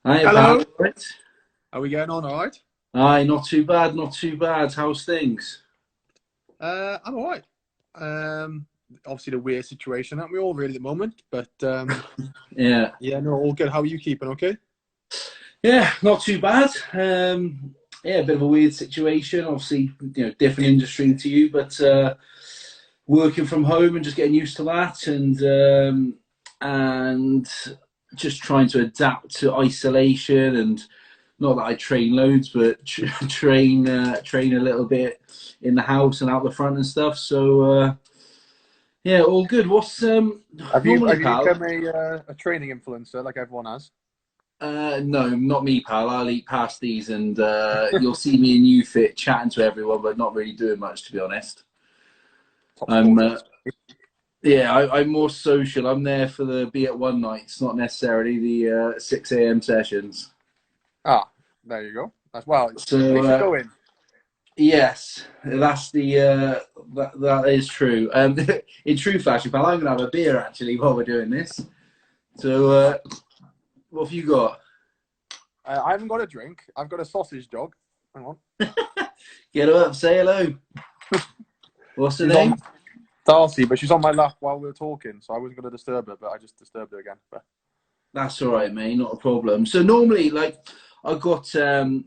Hi, pal. Hello. Right. Are we getting on all right? Aye, not too bad, not too bad. How's things? I'm all right. Um, Obviously the weird situation that we're all really at the moment, but Yeah, yeah, no, all good. How are you keeping? Okay. yeah, not too bad. Yeah, a bit of a weird situation. Obviously, different industry to you, but working from home and just getting used to that, and just trying to adapt to isolation. And not that I train loads, but train a little bit in the house and out the front and stuff. So yeah, all good. What's Have you normally, have you pal? become a training influencer like everyone has? No, not me, pal. I'll eat pasties, and you'll see me in UFit chatting to everyone, but not really doing much, to be honest. Top I'm, sporters. yeah, I'm more social. I'm there for the be at one nights, not necessarily the 6 a.m. sessions. Ah, there you go. That's well. At So least you go in. yes, that's the that is true. In truth, actually, pal, I'm gonna have a beer actually while we're doing this. So what have you got? I haven't got a drink. I've got a sausage dog. Hang on. Get her up, say hello. What's the She's on name? Darcy, but she's on my lap while we were talking, so I wasn't going to disturb her, but I just disturbed her again. But That's all right, mate. Not a problem. So normally, like, I've got, for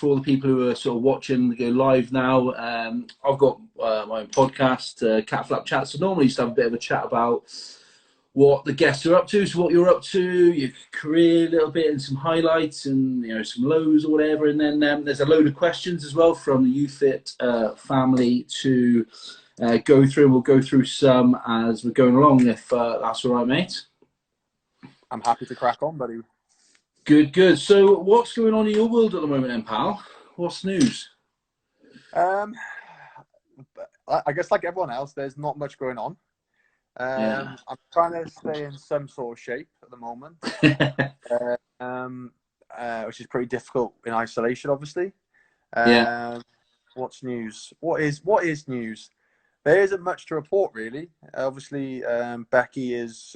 all the people who are sort of watching go live now, I've got my own podcast, Catflap Chat. So normally, just have a bit of a chat about what the guests are up to, so what you're up to, your career a little bit, and some highlights, and some lows or whatever. And then there's a load of questions as well from the UFit family to go through. We'll go through some as we're going along, if that's all right, mate. I'm happy to crack on, buddy. Good, good. So, what's going on in your world at the moment, then, pal? What's news? Um, I guess like everyone else, there's not much going on. Yeah. I'm trying to stay in some sort of shape at the moment, which is pretty difficult in isolation, obviously. Yeah. What's news? What is news? There isn't much to report, really. Obviously, Becky is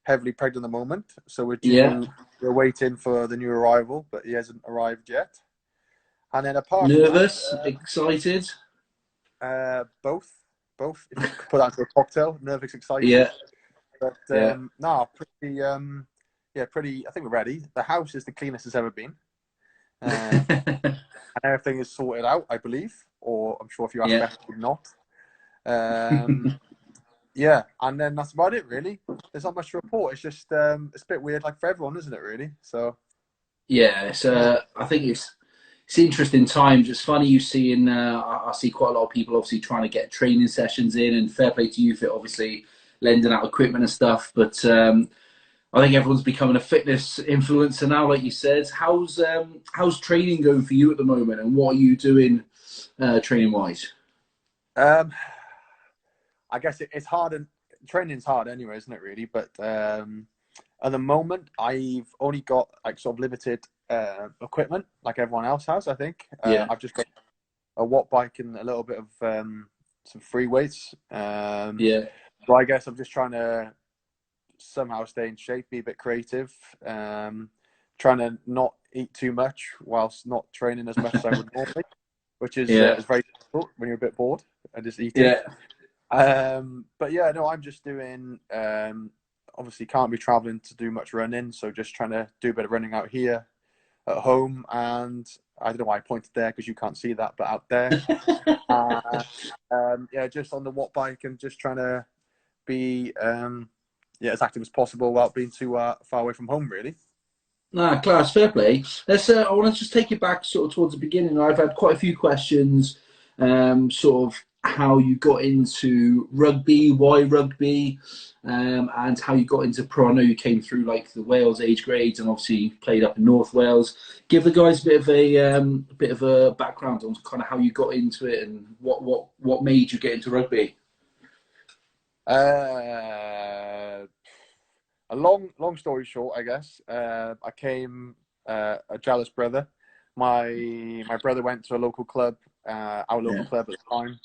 heavily pregnant at the moment, so Yeah. we're waiting for the new arrival, but he hasn't arrived yet. And then apart from that, Nervous? Excited? both. If you could put that into a cocktail, nervous, excited. Yeah. But Yeah. no, pretty. Yeah, pretty. I think we're ready. The house is the cleanest it's ever been, and everything is sorted out, I believe. Or I'm sure if you ask Yeah. Becky, not. Um, yeah, and then that's about it, really. There's not much to report. It's just it's a bit weird, like for everyone, isn't it? Really. So Yeah. It's, yeah. I think it's interesting times. It's funny you seeing. I see quite a lot of people obviously trying to get training sessions in, and fair play to you for obviously lending out equipment and stuff. But I think everyone's becoming a fitness influencer now, like you said. How's training going for you at the moment, and what are you doing training wise? Um, I guess it's hard, and training's hard anyway, isn't it? Really, but at the moment, I've only got like sort of limited equipment, like everyone else has. I think Yeah. I've just got a watt bike and a little bit of some free weights. Yeah. So I guess I'm just trying to somehow stay in shape, be a bit creative, trying to not eat too much whilst not training as much as I would normally, which Yeah. is very difficult when you're a bit bored and just eating. Yeah. But yeah, no, I'm just doing. Obviously, can't be traveling to do much running, so just trying to do a bit of running out here at home. And I don't know why I pointed there because you can't see that, but out there, yeah, just on the watt bike and just trying to be yeah, as active as possible without being too far away from home, really. Nah, class, fair play. Let's. I want to just take it back sort of towards the beginning. I've had quite a few questions, sort of how you got into rugby, why rugby, and how you got into pro. I know you came through like the Wales age grades, and obviously played up in North Wales. Give the guys a bit of a background on kind of how you got into it and what made you get into rugby. Uh, a long story short, I guess. I came a jealous brother. my brother went to a local club, our local Yeah. club at the time,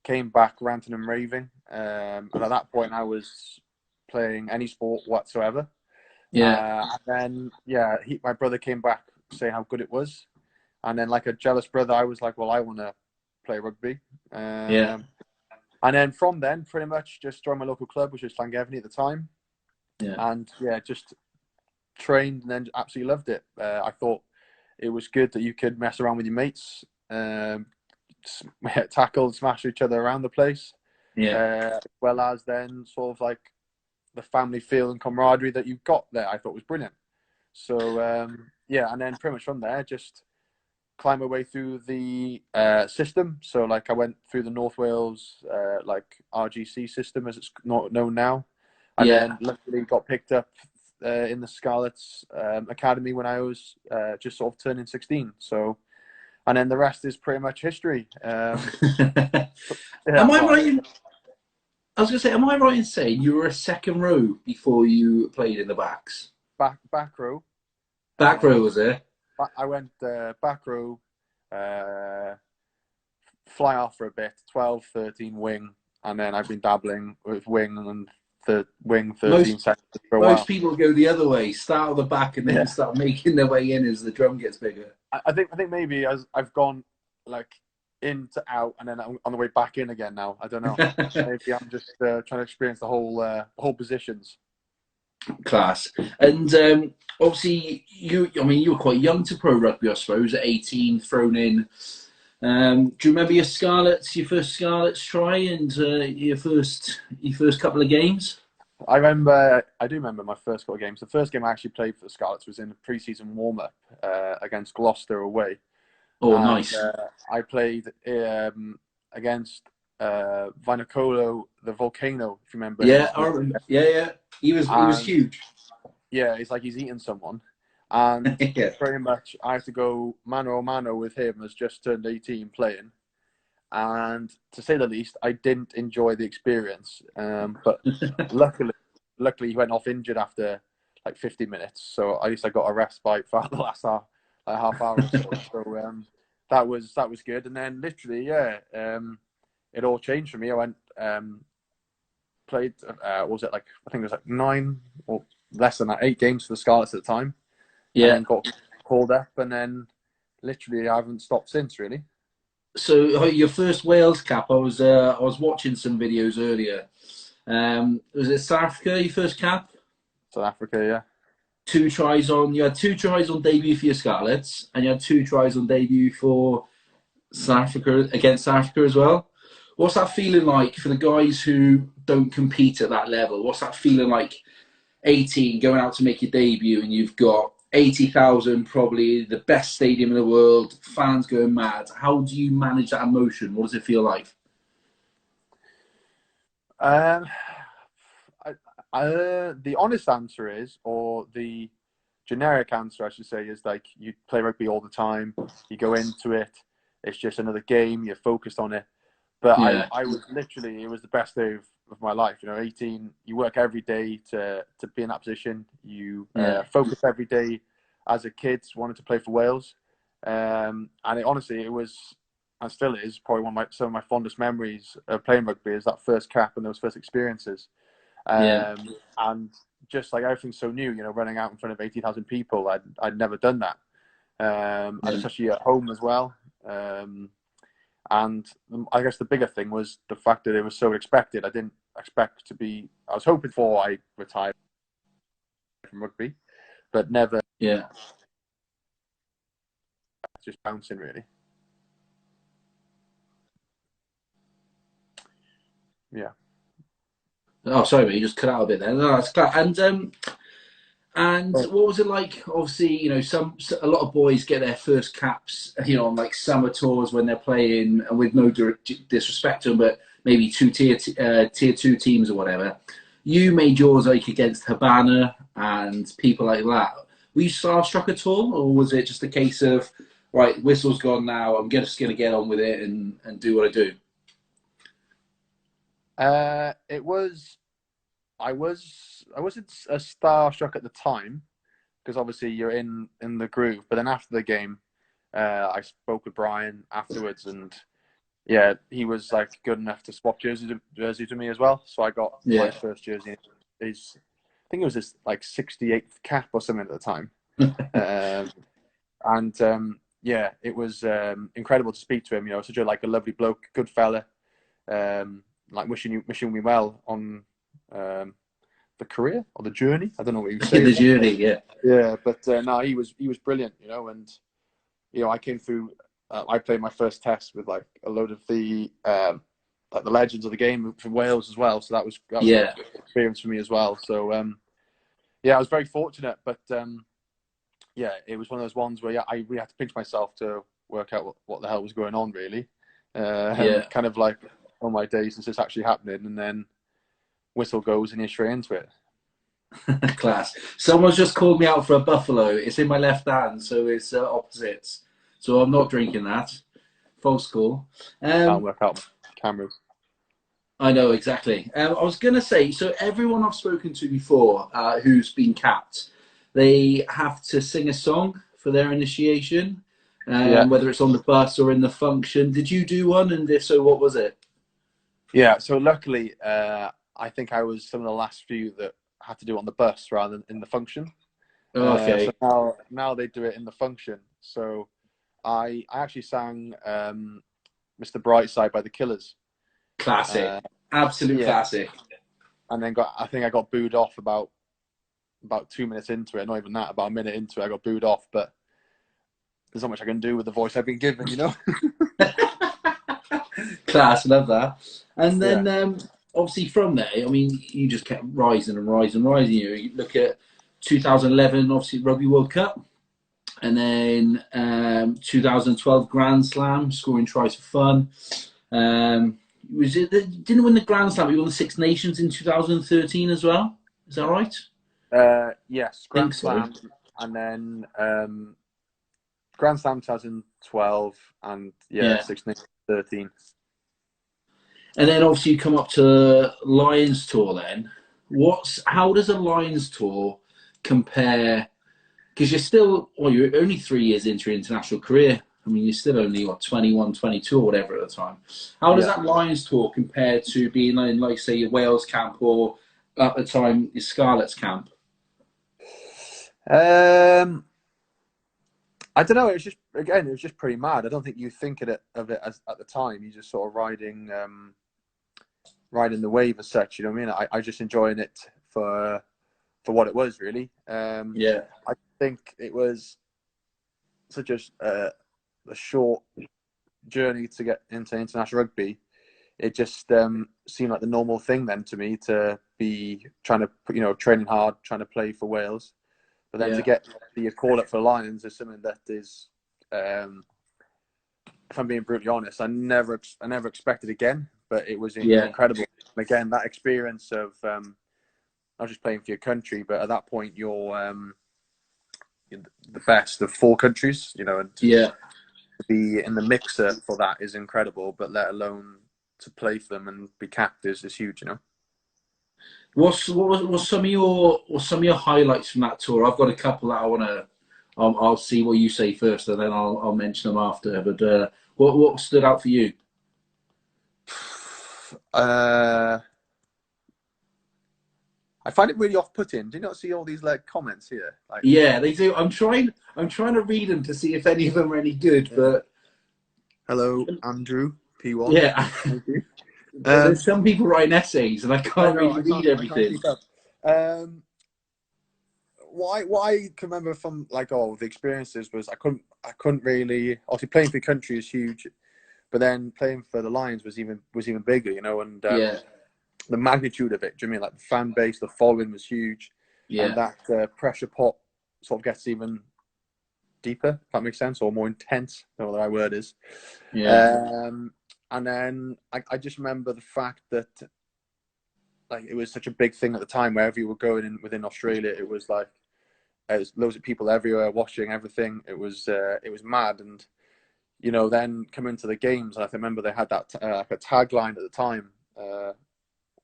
came back ranting and raving. And at that point, I was playing any sport whatsoever. Yeah. And then, yeah, my brother came back saying how good it was. And then, like a jealous brother, I was like, well, I want to play rugby. Yeah. And then from then, pretty much just joined my local club, which was Llangefni at the time. Yeah. And yeah, just trained and then absolutely loved it. I thought it was good that you could mess around with your mates, tackle, smash each other around the place, Yeah. as well as then sort of like the family feel and camaraderie that you got there. I thought was brilliant. So yeah, and then pretty much from there, just climb my way through the system. So like I went through the North Wales like RGC system as it's not known now, and Yeah. then luckily got picked up in the Scarlets academy when I was just sort of turning 16. So, and then the rest is pretty much history. Am Yeah, I well, right in, I was going to say, am I right in saying you were a second row before you played in the backs? back row. Back row, was it? I went back row, fly off for a bit, 12, 13 wing, and then I've been dabbling with wing and the wing 13 seconds for a while. Most people go the other way, start at the back and then start making their way in as the drum gets bigger. I think maybe as I've gone like in to out and then I'm on the way back in again now. I don't know. Maybe I'm just trying to experience the whole positions. Class. And obviously, you were quite young to pro rugby, I suppose, at 18, thrown in. Do you remember your first Scarlets try and your first couple of games? I do remember my first couple of games. The first game I actually played for the Scarlets was in the pre-season warm-up against Gloucester away. Oh, and, nice. I played against Vinacolo, the volcano, if you remember. Yeah, I remember. Yeah. He was huge. Yeah, it's like he's eating someone. And Yeah. pretty much I had to go mano a mano with him as just turned 18 playing. And to say the least, I didn't enjoy the experience. But luckily he went off injured after like 50 minutes. So at least I got a respite for the last half hour or so. So that was good. And then literally, it all changed for me. I went played. What was it like? I think it was like 9 or less than that, 8 games for the Scarlets at the time. Yeah. And then got called up, and then literally I haven't stopped since, really. So your first Wales cap, I was watching some videos earlier. Was it South Africa, your first cap? South Africa, yeah. You had 2 tries on debut for your Scarlets, and you had 2 tries on debut for South Africa, against South Africa as well. What's that feeling like for the guys who don't compete at that level? What's that feeling like 18, going out to make your debut, and you've got 80,000, probably the best stadium in the world, fans going mad? How do you manage that emotion? What does it feel like? The honest answer is, or the generic answer, I should say, is like you play rugby all the time. You go into it. It's just another game. You're focused on it. But Yeah. I was literally, it was the best day of my life. 18, you work every day to be in that position. You focus every day as a kid, wanted to play for Wales. And honestly, it was, and still is, probably some of my fondest memories of playing rugby is that first cap and those first experiences. And just like everything's so new, running out in front of 80,000 people, I'd never done that. And especially at home as well. And I guess the bigger thing was the fact that it was so expected. I didn't expect to be. I was hoping before I retired from rugby, but never. Yeah. Just bouncing, really. Yeah. Oh, sorry, mate, you just cut out a bit there. No, that's clear. And what was it like? Obviously, a lot of boys get their first caps, on like summer tours when they're playing, and with no disrespect to them, but maybe tier 2 teams or whatever. You made yours like against Habana and people like that. Were you starstruck at all, or was it just a case of, right, whistle's gone now, I'm just going to get on with it and do what I do? It was. I wasn't a starstruck at the time because obviously you're in the groove. But then after the game, I spoke with Brian afterwards, and yeah, he was like good enough to swap jersey to me as well. So I got my first jersey. I think it was his like 68th cap or something at the time. Yeah, it was incredible to speak to him. You know, such a lovely bloke, good fella. Like wishing me well on the career or the journey. I don't know what you say. The journey, yeah. Yeah, but no, he was brilliant. You know, and you know, I came through. I played my first test with like a load of the like the legends of the game from Wales as well. So that was a good experience for me as well. So yeah, I was very fortunate, but yeah, it was one of those ones where I really had to pinch myself to work out what the hell was going on, really. Kind of like, oh my days, is this actually happening? And then whistle goes and you're straight into it. Class. Someone's just called me out for a buffalo. It's in my left hand, so it's opposites. So I'm not drinking that. False call. I'll work out cameras. I know, exactly. I was going to say, so everyone I've spoken to before who's been capped, they have to sing a song for their initiation, whether it's on the bus or in the function. Did you do one? And if so, what was it? Yeah, so luckily, I think I was some of the last few that had to do it on the bus rather than in the function. Okay. So now they do it in the function. So I actually sang Mr. Brightside by the Killers. Classic. Absolute classic. And then I think I got booed off about 2 minutes into it. Not even that, about a minute into it, I got booed off. But there's not much I can do with the voice I've been given, you know? Class, love that. And then obviously from there, I mean, you just kept rising and rising and rising. You look at 2011, obviously Rugby World Cup. And then 2012 Grand Slam, scoring tries for fun. Was it didn't win the Grand Slam, you won the Six Nations in 2013 as well? Is that right? Yes, Grand Slam, and then Grand Slam 2012, and Six Nations 13. And then obviously you come up to Lions Tour then. How does a Lions Tour compare? Because you're only 3 years into your international career. I mean, you're still only, 21, 22 or whatever at the time. How does that Lions Tour compare to being in, like, say, your Wales camp or, at the time, your Scarlets camp? I don't know. It was just pretty mad. I don't think you think of it as at the time. You're just sort of riding the wave as such. You know what I mean? I just enjoying it for what it was, really. I think it was such a short journey to get into international rugby. It just seemed like the normal thing then to me to be trying to, training hard, trying to play for Wales. But then to get the call up for Lions is something that is, if I'm being brutally honest, I never expected again. But it was incredible. And again, that experience of not just playing for your country, but at that point you're the best of 4 countries. And to be in the mixer for that is incredible. But let alone to play for them and be capped is huge. What's some of your highlights from that tour? I've got a couple that I want to. I'll see what you say first, and then I'll mention them after. But what stood out for you? I find it really off-putting. Do you not see all these comments here? Yeah, they do. I'm trying to read them to see if any of them are any good. But hello, Andrew P1. Yeah. Thank you. There's some people writing essays, and I can't really read everything. What I can remember from the experiences was I couldn't really, obviously playing for the country is huge, but then playing for the Lions was even bigger, and the magnitude of it. Do you mean the fan base, the following was huge, and that pressure pot sort of gets even deeper, if that makes sense, or more intense. I don't know what the right word is. And then I just remember the fact that it was such a big thing at the time. Wherever you were going within Australia, it was there's loads of people everywhere watching everything. It was mad, and then coming to the games, I remember they had that a tagline at the time.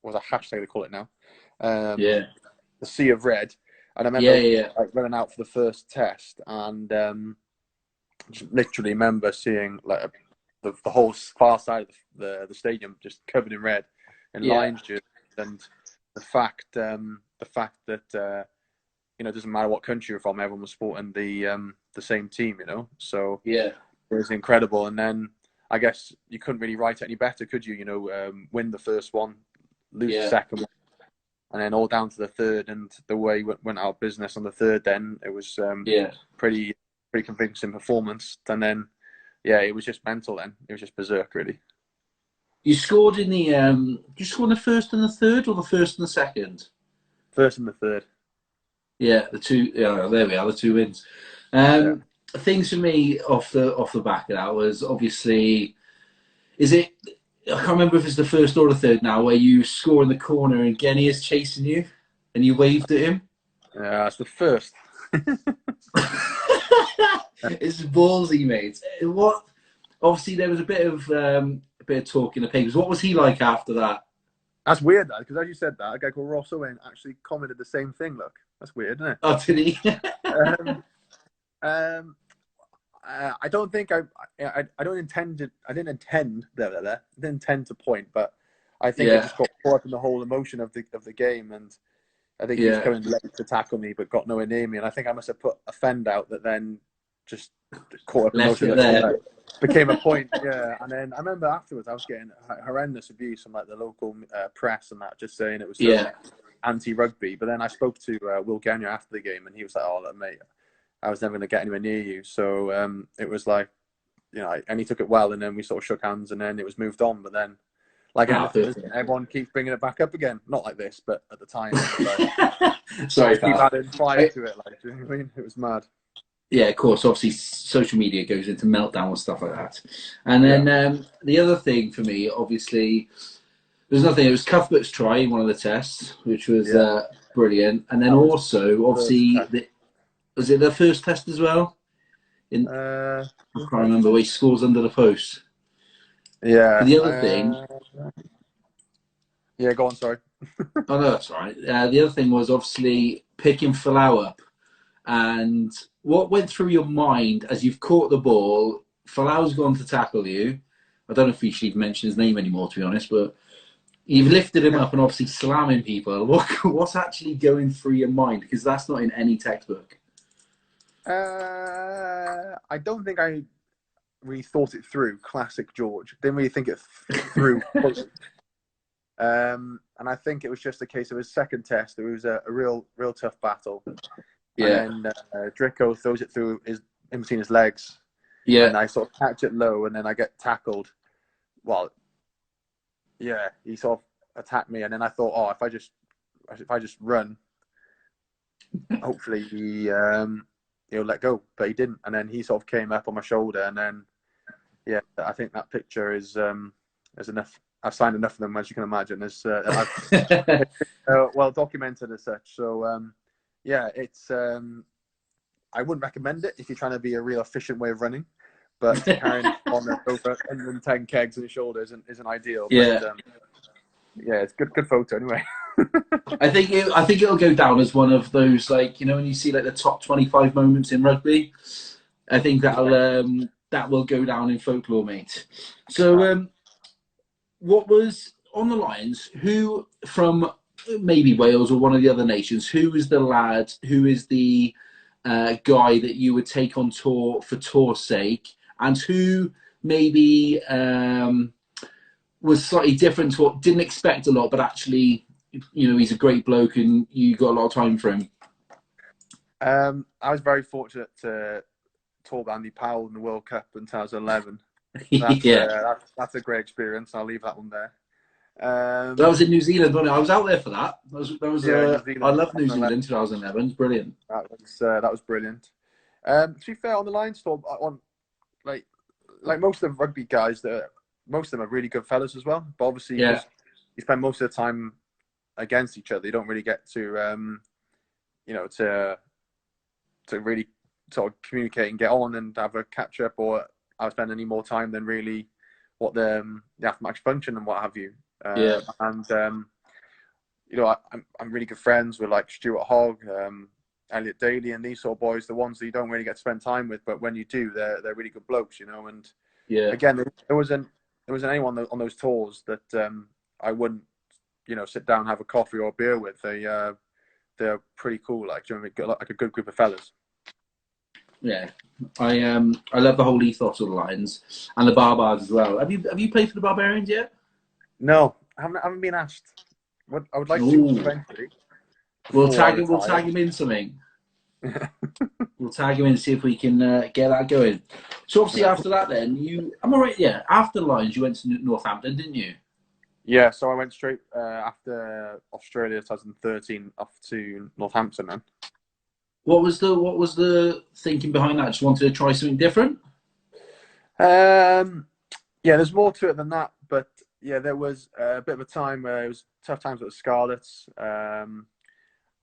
Was a hashtag they call it now. The Sea of Red. And I remember running out for the first test, and just literally remember seeing like the whole far side of the stadium just covered in red and Lions jerseys, and the fact that you know, it doesn't matter what country you're from, everyone was supporting the same team, you know. So it was incredible. And then I guess you couldn't really write it any better, could you? You know, win the first one, lose the second one, and then all down to the third. And the way we went out of business on the third, then it was pretty convincing performance. And then it was just mental. Then it was just berserk, really. You scored in the you scored in the first and the third, or the first and the second? First and the third. Yeah, the two. Yeah, there we are, the two wins. Things for me off the back of that was obviously, is it? I can't remember if it's the first or the third now, where you score in the corner and Genny is chasing you, and you waved at him. Yeah, it's the first. It's ballsy, mate. What? Obviously, there was a bit of talk in the papers. What was he like after that? That's weird, that, because as you said that, a guy called Ross Owen actually commented the same thing. Look, that's weird, isn't it? Oh, did he? I don't think I don't intend to. I didn't intend to point, but I think I just got caught up in the whole emotion of the game, and I think he was coming late to tackle me, but got nowhere near me, and I think I must have put a fend out that then just caught up in left emotion. It there. Became a point, and then I remember afterwards I was getting horrendous abuse from like the local press and that, just saying it was so anti-rugby. But then I spoke to Will Gagne after the game, and he was like, "Oh, look, mate, I was never going to get anywhere near you." So it was like, you know, and he took it well, and then we sort of shook hands, and then it was moved on. But then, like anything, everyone keeps bringing it back up again. Not like this, but at the time, like, sorry, keep adding fire to it. Like, do you know what I mean? It was mad. Yeah, of course. Obviously, social media goes into meltdown and stuff like that. And then the other thing for me, obviously, there's nothing. It was Cuthbert's try in one of the tests, which was brilliant. And then also, obviously, was it the first test as well? I can't remember where he scores under the post. Yeah. But the other thing. Yeah, go on. Sorry. Oh no, that's all right. The other thing was obviously picking Falau up. And what went through your mind as you've caught the ball? Falau's gone to tackle you. I don't know if we should even mention his name anymore, to be honest, but you've lifted him up and obviously slamming people. What's actually going through your mind? Because that's not in any textbook. I don't think I really thought it through. Classic George. Didn't really think it through. And I think it was just a case of his second test. It was a real tough battle. Yeah. And then Drico throws it through in between his legs. Yeah. And I sort of catch it low, and then I get tackled. Well, yeah, he sort of attacked me, and then I thought, oh, if I just run, hopefully he'll let go. But he didn't, and then he sort of came up on my shoulder, and then I think that picture is enough. I've signed enough of them, as you can imagine. It's well documented as such. So. It's I wouldn't recommend it if you're trying to be a real efficient way of running, but carrying on over 110 kegs on your shoulders isn't ideal. But, it's good photo anyway. I think it'll go down as one of those, like, you know, when you see like the top 25 moments in rugby. I think that will go down in folklore, mate. So, what was on the Lions? Who from maybe Wales or one of the other nations, who is the lad, who is the guy that you would take on tour for tour's sake, and who maybe was slightly different to what, didn't expect a lot, but actually, you know, he's a great bloke and you got a lot of time for him? I was very fortunate to tour Andy Powell in the World Cup in 2011. That's a great experience. I'll leave that one there. That was in New Zealand, wasn't it? I was out there for that. I love New Zealand 2011. Brilliant. That was brilliant. To be fair, on the Lions tour, like most of the rugby guys, most of them are really good fellas as well. But obviously, you spend most of the time against each other. You don't really get to, to really sort of communicate and get on and have a catch up, or I spend any more time than really what the after-match function and what have you. I'm really good friends with like Stuart Hogg, Elliot Daly and these sort of boys, the ones that you don't really get to spend time with, but when you do, they're really good blokes, you know. And again, there wasn't anyone on those tours that I wouldn't, you know, sit down and have a coffee or a beer with. They're pretty cool, like, you know, like a good group of fellas. Yeah, I love the whole ethos of the Lions and the Barbars as well. Have you played for the Barbarians yet? No, I haven't been asked. What I would like to eventually. We'll tag him in something. We'll tag him in and see if we can get that going. So obviously after that, then am I right? Yeah, after the Lions, you went to Northampton, didn't you? Yeah, so I went straight after Australia 2013 off to Northampton then. What was the thinking behind that? Just wanted to try something different? Yeah, there's more to it than that, but yeah, there was a bit of a time where it was tough times with the Scarlets,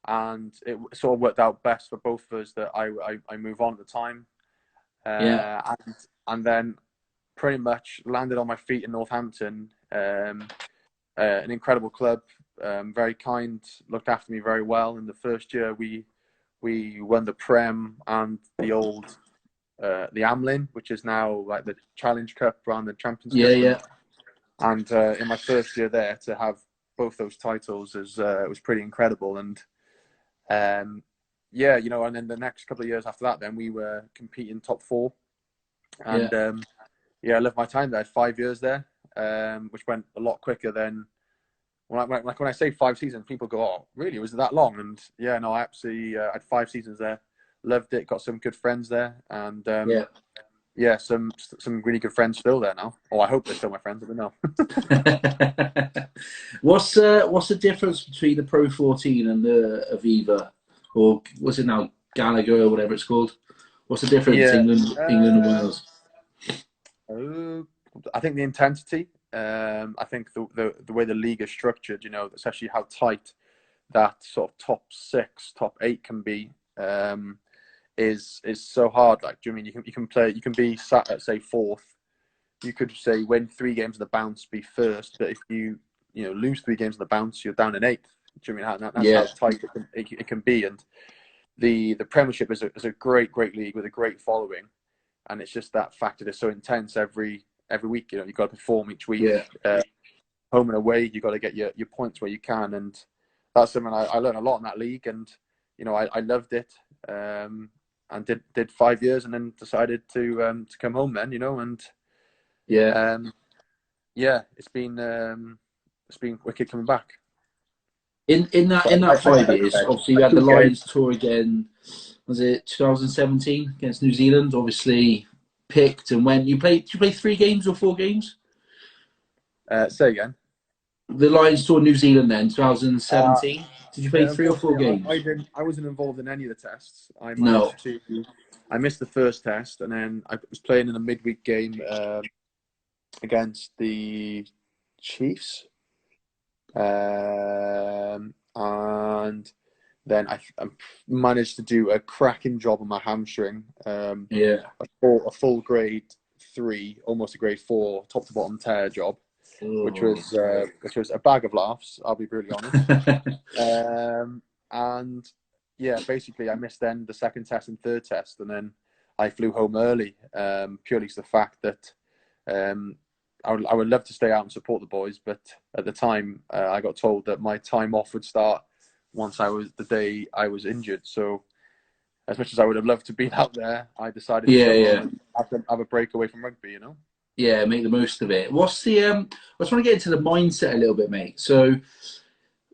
and it sort of worked out best for both of us that I move on at the time, and then pretty much landed on my feet in Northampton. An incredible club, very kind, looked after me very well. In the first year, we won the Prem and the old the Amlin, which is now like the Challenge Cup rather than Champions Cup. Yeah. And in my first year there, to have both those titles was pretty incredible. And yeah, you know, and then the next couple of years after that, then we were competing top 4. And yeah, I loved my time there. I had 5 years there, which went a lot quicker than when I say 5 seasons, people go, "Oh, really? Was it that long?" And yeah, no, I absolutely had 5 seasons there. Loved it. Got some good friends there, and yeah, some really good friends still there now. Oh, I hope they're still my friends. I don't know. What's the difference between the Pro 14 and the Aviva, or what's it now, Gallagher or whatever it's called? What's the difference, England and Wales? I think the intensity. I think the way the league is structured, you know, especially how tight that sort of top 6, top 8 can be, is so hard. Like, do you mean you can be sat at, say, 4th, you could say win 3 games of the bounce, be 1st, but if you lose 3 games of the bounce, you're down in 8th. Do you mean that's how tight it can be? And the Premiership is a great league with a great following, and it's just that fact that it's so intense every week. You know, you've got to perform each week, home and away. You've got to get your points where you can, and that's something I learned a lot in that league. And you know, I loved it, and did 5 years, and then decided to come home. Then, you know, and it's been wicked coming back. In that 5 years, obviously you had the Lions tour again. Was it 2017 against New Zealand? Obviously picked and went. Did you play 3 games or 4 games? Say again. The Lions tour New Zealand then 2017. Did you play 3 or 4 games? I wasn't involved in any of the tests. I missed the first test, and then I was playing in a midweek game against the Chiefs. And then I managed to do a cracking job on my hamstring. A full grade 3, almost a grade 4, top to bottom tear job, which was a bag of laughs. I'll be brutally honest. And yeah, basically I missed then the second test and third test, and then I flew home early, purely to the fact that I would love to stay out and support the boys, but at the time I got told that my time off would start once the day I was injured. So as much as I would have loved to be out there, I decided to have a break away from rugby, you know? Yeah, make the most of it. What's the I just want to get into the mindset a little bit, mate. So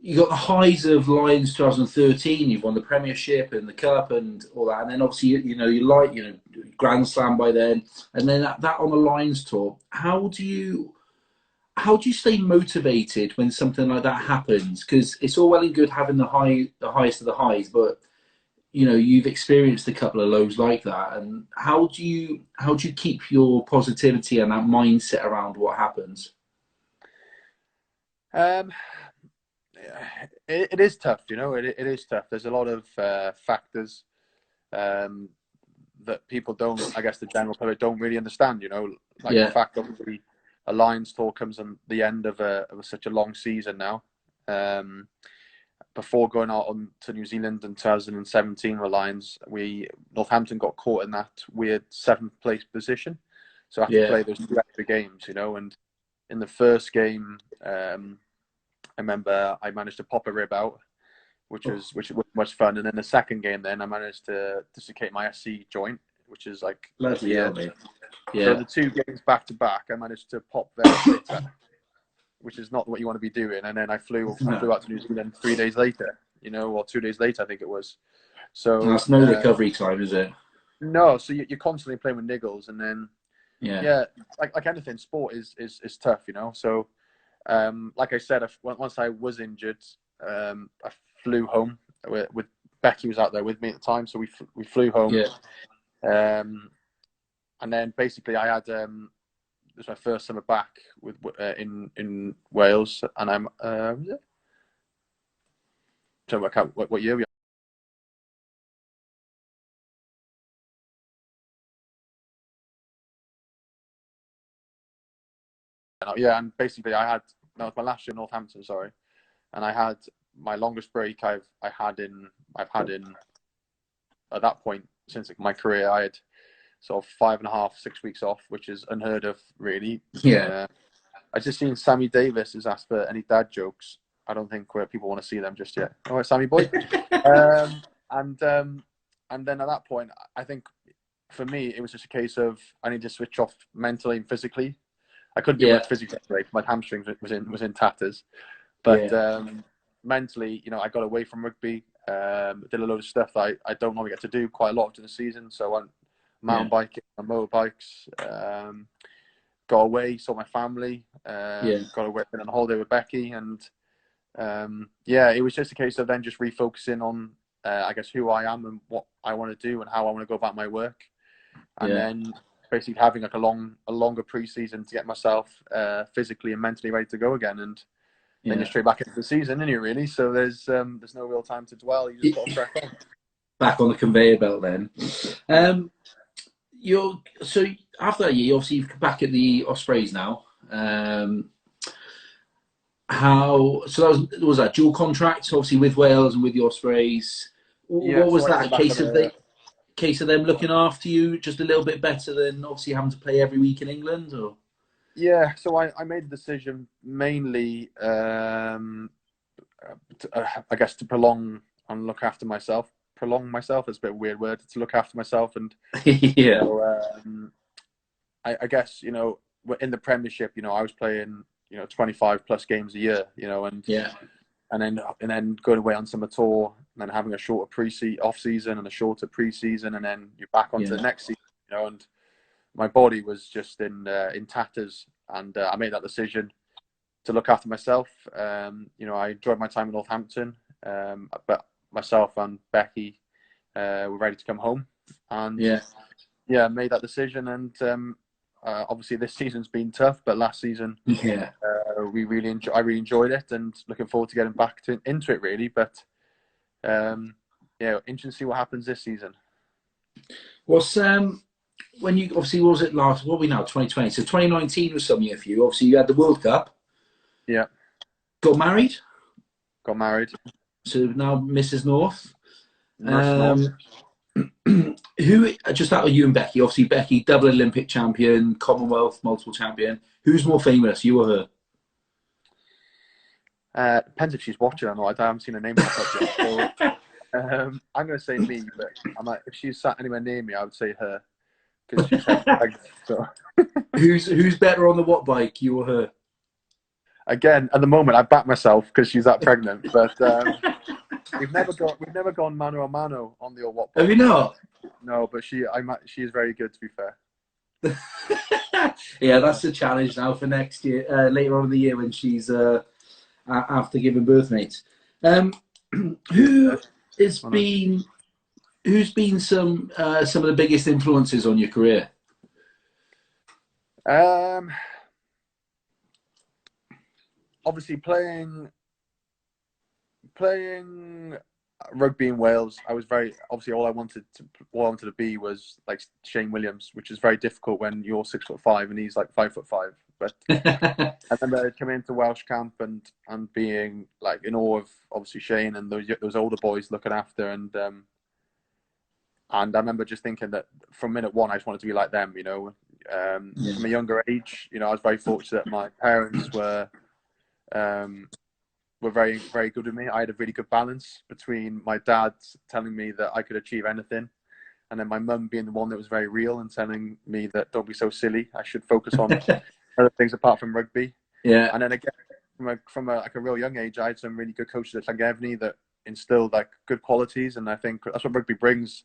you got the highs of Lions 2013, you've won the Premiership and the Cup and all that, and then obviously you Grand Slam by then, and then that on the Lions tour. How do you stay motivated when something like that happens? Because it's all well and good having the highest of the highs, but you know, you've experienced a couple of lows like that, and how do you keep your positivity and that mindset around what happens? It is tough, you know. It is tough. There's a lot of factors that people don't, I guess the general public don't really understand, you know. Like the fact that a Lions tour comes on the end of such a long season now. before going out on to New Zealand in 2017 with Lions, Northampton got caught in that weird 7th place position. So I had to play those 2 extra games, you know. And in the first game, I remember I managed to pop a rib out, which was much fun. And then the second game, then I managed to dislocate my SC joint, which is like bloody hell, mate. So the 2 games back to back, I managed to pop ventilator, which is not what you want to be doing. And then I flew out to New Zealand 3 days later, you know, or 2 days later, I think it was. So that's no recovery time, is it? No. So you're constantly playing with niggles, and then like anything, sport is tough, you know. So like I said, once I was injured, I flew home with Becky was out there with me at the time, so we flew home. And then basically I had it was my first summer back with in Wales, and I'm trying to work out what year we are. Yeah, and basically that was my last year in Northampton, sorry, and I had my longest break I've had in at that point since my career. I had sort of 5.5, 6 weeks off, which is unheard of, really. I just seen Sammy Davis has asked for any dad jokes. I don't think people want to see them just yet. All right, Sammy boy. And then at that point, I think for me it was just a case of I need to switch off mentally and physically. I couldn't do much physically. My hamstrings was in tatters, but mentally, you know, I got away from rugby. Did a load of stuff that I don't normally get to do quite a lot during the season. So I went mountain biking and motorbikes. Got away, saw my family. Got away, been on holiday with Becky, and it was just a case of then just refocusing on I guess who I am and what I want to do and how I want to go about my work, and then basically having like a longer pre-season to get myself physically and mentally ready to go again, and then you're straight back into the season, isn't it, really? So there's no real time to dwell. You just got to crack on. Back on the conveyor belt then. So after that year, obviously you're back at the Ospreys now. Was that dual contract, obviously with Wales and with the Ospreys? What was that? A case of them looking after you just a little bit better than obviously having to play every week in England, or? Yeah, so I made the decision mainly, I guess, to prolong and look after myself. Prolong myself is a bit of a weird word. To look after myself, and you know, I guess, you know, in the Premiership, you know, I was playing, you know, 25 plus games a year, you know, and then going away on summer tour, and then having a shorter off season and a shorter pre-season, and then you're back onto the next season, you know, and my body was just in tatters, and I made that decision to look after myself. You know, I enjoyed my time in Northampton, but myself and Becky were ready to come home, and made that decision. And obviously this season's been tough, but last season I really enjoyed it, and looking forward to getting back into it, really. But interesting to see what happens this season. What's when you obviously, what was it last? What are we now? 2020. So 2019 was some year for you. Obviously, you had the World Cup. Yeah. Got married. So now Mrs. North. North. Who, just out of you and Becky, obviously Becky, double Olympic champion, Commonwealth, multiple champion. Who's more famous, you or her? Depends if she's watching or not. I haven't seen her name pop up yet. So, I'm going to say me, but if she's sat anywhere near me, I would say her. Because she's pregnant, so. Who's better on the watt bike, you or her? Again, at the moment, I back myself because she's that pregnant. But we've never gone mano a mano on the old watt bike. Have you not? No, but she is very good, to be fair. Yeah, that's the challenge now for next year, later on in the year when she's after giving birth, mate. Who's been some of the biggest influences on your career? Obviously playing rugby in Wales, I was obviously all I wanted to be was like Shane Williams, which is very difficult when you're 6'5" and he's like 5'5". But I remember coming into Welsh camp and being like in awe of obviously Shane and those older boys looking after, and I remember just thinking that from minute one I just wanted to be like them, you know. From a younger age, you know, I was very fortunate. My parents were very, very good with me. I had a really good balance between my dad telling me that I could achieve anything, and then my mum being the one that was very real and telling me that don't be so silly, I should focus on other things apart from rugby. Yeah. And then again, from a real young age, I had some really good coaches at Llangefni that instilled like good qualities, and I think that's what rugby brings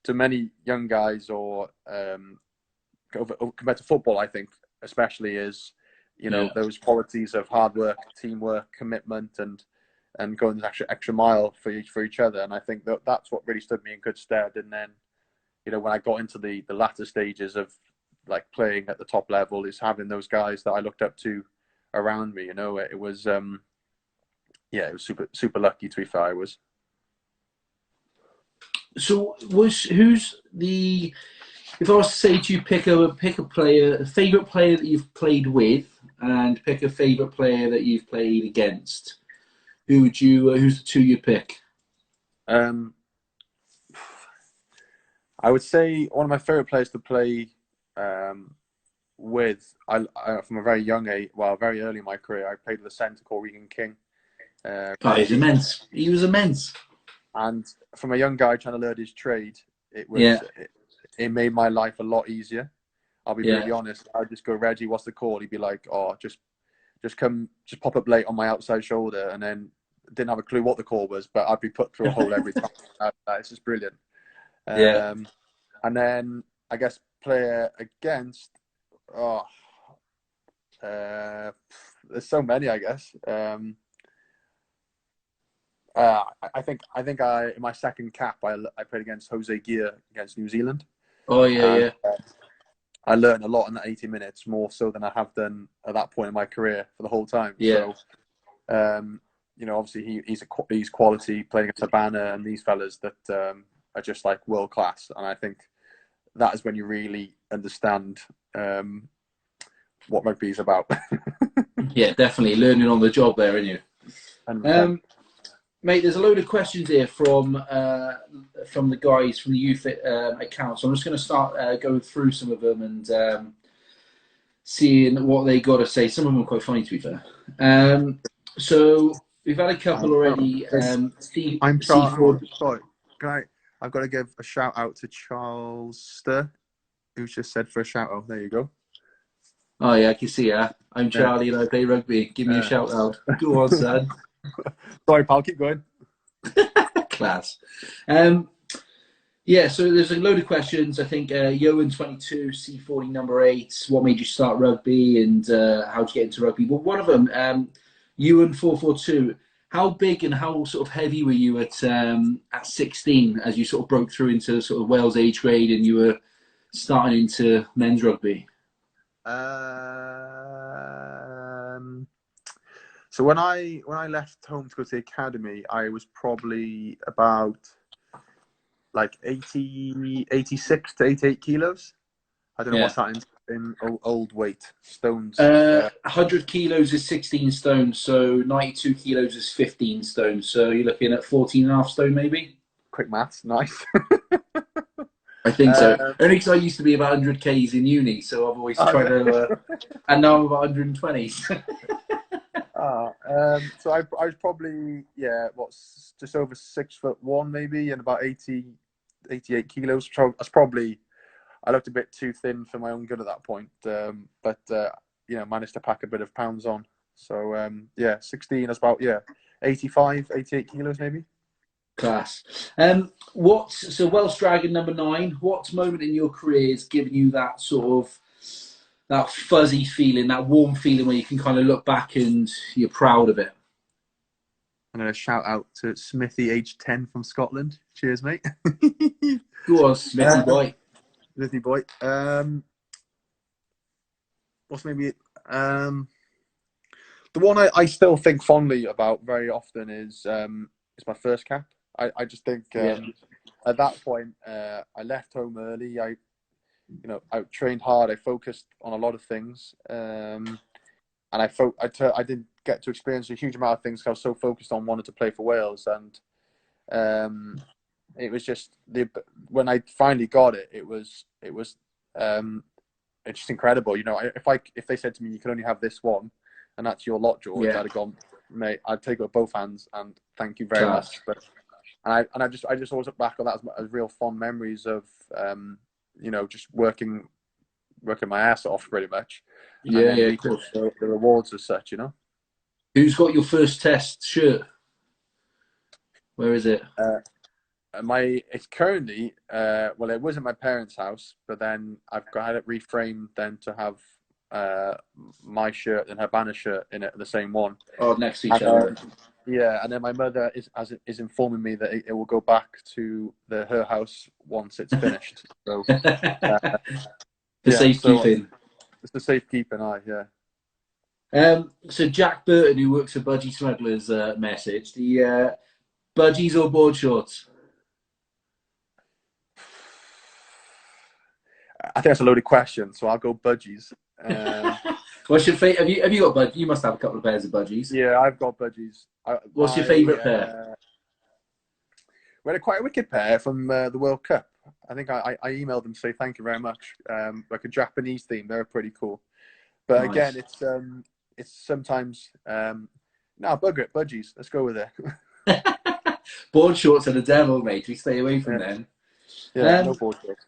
to many young guys, or compared to football, I think especially is, you know, those qualities of hard work, teamwork, commitment, and going the extra mile for each other. And I think that's what really stood me in good stead. And then, you know, when I got into the latter stages of like playing at the top level, is having those guys that I looked up to around me. You know, it was it was super lucky, to be fair. I was. So if I was to say to you, pick a player, a favourite player that you've played with, and pick a favourite player that you've played against, who's the two you'd pick? I would say one of my favourite players to play with, I from a very young age, very early in my career, I played with a centre called Regan King. He's immense. He was immense. And from a young guy trying to learn his trade, it made my life a lot easier. I'll be really honest. I'd just go, Reggie, what's the call? He'd be like, oh, just pop up late on my outside shoulder, and then didn't have a clue what the call was, but I'd be put through a hole every time. It's just brilliant. And then I guess player against, there's so many, I guess. I think in my second cap I played against Jose Gear against New Zealand. Oh yeah. I learned a lot in that 80 minutes, more so than I have done at that point in my career for the whole time. Yeah. So, you know, obviously he's quality playing against Habana and these fellas that are just like world class, and I think that is when you really understand what rugby is about. Yeah, definitely learning on the job there, aren't you? Mate, there's a load of questions here from the guys from the UFit account. So I'm just going to start going through some of them and seeing what they got to say. Some of them are quite funny, to be fair. So we've had a couple already. I'm sorry. I've got to give a shout out to Charles Stir, who's just said for a shout out. There you go. Oh yeah, I can see that. I'm Charlie and I play rugby. Give me a shout out. Go on, son. Sorry, pal, keep going. Class. Yeah, so there's a load of questions. I think Yoan22, C40 number 8, what made you start rugby and how to get into rugby? Well, one of them, Yoan442, how big and how sort of heavy were you at 16 as you sort of broke through into sort of Wales age grade and you were starting into men's rugby? So when I left home to go to the academy, I was probably about like 86 to 88 kilos. I don't know what's that in old weight, stones. 100 kilos is 16 stone, so 92 kilos is 15 stone. So you're looking at 14 and a half stone, maybe? Quick maths, nice. I think so. Only because I used to be about 100 Ks in uni, so I've always tried to... and now I'm about 120. So I was probably, just over 6'1" maybe, and about 88 kilos. That's probably, I looked a bit too thin for my own good at that point, but you know, managed to pack a bit of pounds on. So 16 is about 85, 88 kilos maybe. Class. So Welsh Dragon number 9, what moment in your career has given you that sort of that fuzzy feeling, that warm feeling where you can kind of look back and you're proud of it? I'm going to shout out to Smithy, age 10 from Scotland. Cheers, mate. Go on, Smithy boy. Smithy boy. What's maybe... the one I still think fondly about very often is my first cap. I just think at that point, I left home early. I trained hard. I focused on a lot of things, and I didn't get to experience a huge amount of things because I was so focused on wanting to play for Wales. And it was just when I finally got it, it was it's just incredible. You know, if they said to me, "You can only have this one," and that's your lot, George, I'd have gone, mate. I'd take it with both hands and thank you very much. But I just always look back on that as real fond memories of just working my ass off pretty much. Yeah, of course. The rewards as such, you know. Who's got your first test shirt? Where is it? It's currently it was at my parents' house, but then I've had it reframed then to have my shirt and her banner shirt in it, the same one. Oh, next to each other. Yeah, and then my mother is informing me that it will go back to her house once it's finished. So for safekeeping. It's the safekeeping, yeah. So Jack Burton, who works for Budgie Smugglers, message the Budgies or board shorts? I think that's a loaded question, so I'll go Budgies. What's your favorite? Have you got Budgies? You must have a couple of pairs of Budgies. Yeah, I've got Budgies. What's your favourite pair? We had quite a wicked pair from the World Cup. I think I emailed them to say thank you very much. Like a Japanese theme, they're pretty cool. But nice. Again, it's sometimes bugger it, Budgies. Let's go with it. Board shorts are the devil, mate. We stay away from them. Yeah, no board shorts.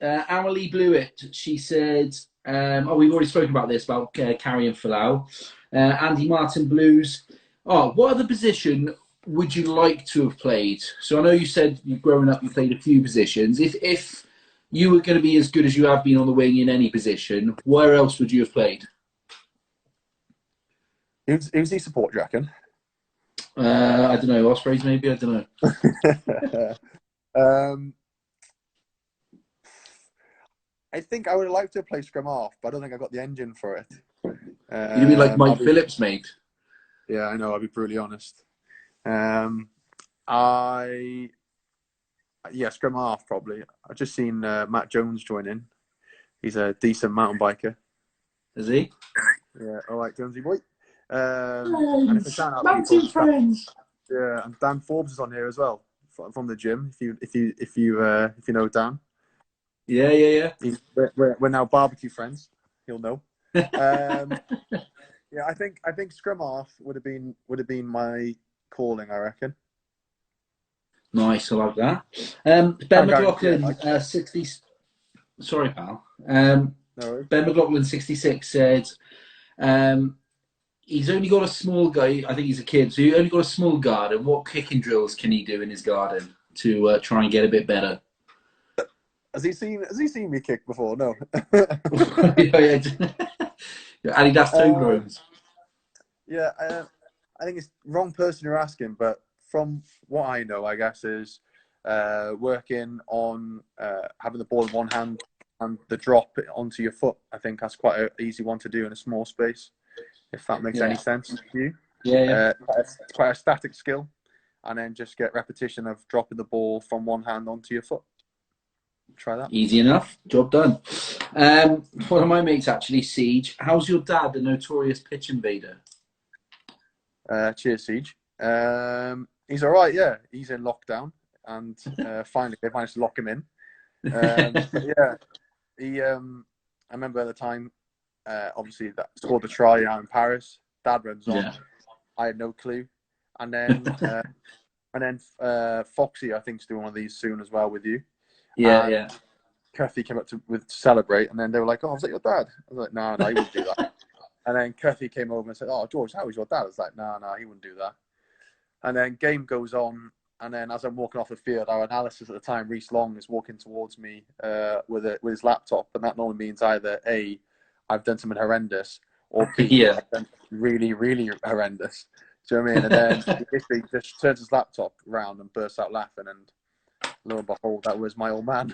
Amelie Blewett, she said, we've already spoken about this, about carrying Falau. Andy Martin Blues. What other position would you like to have played? So I know you said you've grown up, you played a few positions. If you were going to be as good as you have been on the wing in any position, where else would you have played? Who's the support, do you reckon? I don't know. Ospreys, maybe? I don't know. I think I would have liked to play scrum half, but I don't think I got the engine for it. You'd be like Mike Phillips, mate. Yeah, I know. I'll be brutally honest. Scrum half probably. I've just seen Matt Jones join in. He's a decent mountain biker. Is he? Yeah. All right, Jonesy boy. Mountain friends. Yeah, and Dan Forbes is on here as well from the gym. If you know Dan. Yeah. We're now barbecue friends. He'll know. Yeah, I think scrum half would have been my calling, I reckon. Nice, I like that. Ben McLaughlin, 60. Sorry, pal. No Ben McLaughlin, 66, said he's only got a small guy. I think he's a kid, so he only got a small garden. What kicking drills can he do in his garden to try and get a bit better? Has he seen me kick before? No. Yeah. Adidas toe groans. Yeah, I think it's the wrong person you're asking, but from what I know, I guess, is working on having the ball in one hand and the drop onto your foot. I think that's quite an easy one to do in a small space, if that makes any sense to you. Yeah. It's quite a static skill, and then just get repetition of dropping the ball from one hand onto your foot. Try that. Easy enough. Job done. One of my mates, actually, Siege. How's your dad, the notorious pitch invader? Cheers, Siege. He's all right, yeah. He's in lockdown, and finally they managed to lock him in. Yeah, I remember at the time, obviously, that scored the try out in Paris. Dad runs on. Yeah. I had no clue. And then Foxy, I think, is doing one of these soon as well with you. Yeah. Cuffy came up to celebrate, and then they were like, "Oh, was that your dad?" I was like, "No, he wouldn't do that." And then Cuffy came over and said, "Oh, George, how was your dad?" I was like, "No, he wouldn't do that." And then game goes on, and then as I'm walking off the field, our analysis at the time, Reece Long, is walking towards me with his laptop, and that normally means either A, I've done something horrendous, or B, I've done really, really horrendous. Do you know what I mean? And then he basically just turns his laptop around and bursts out laughing, and lo and behold, that was my old man.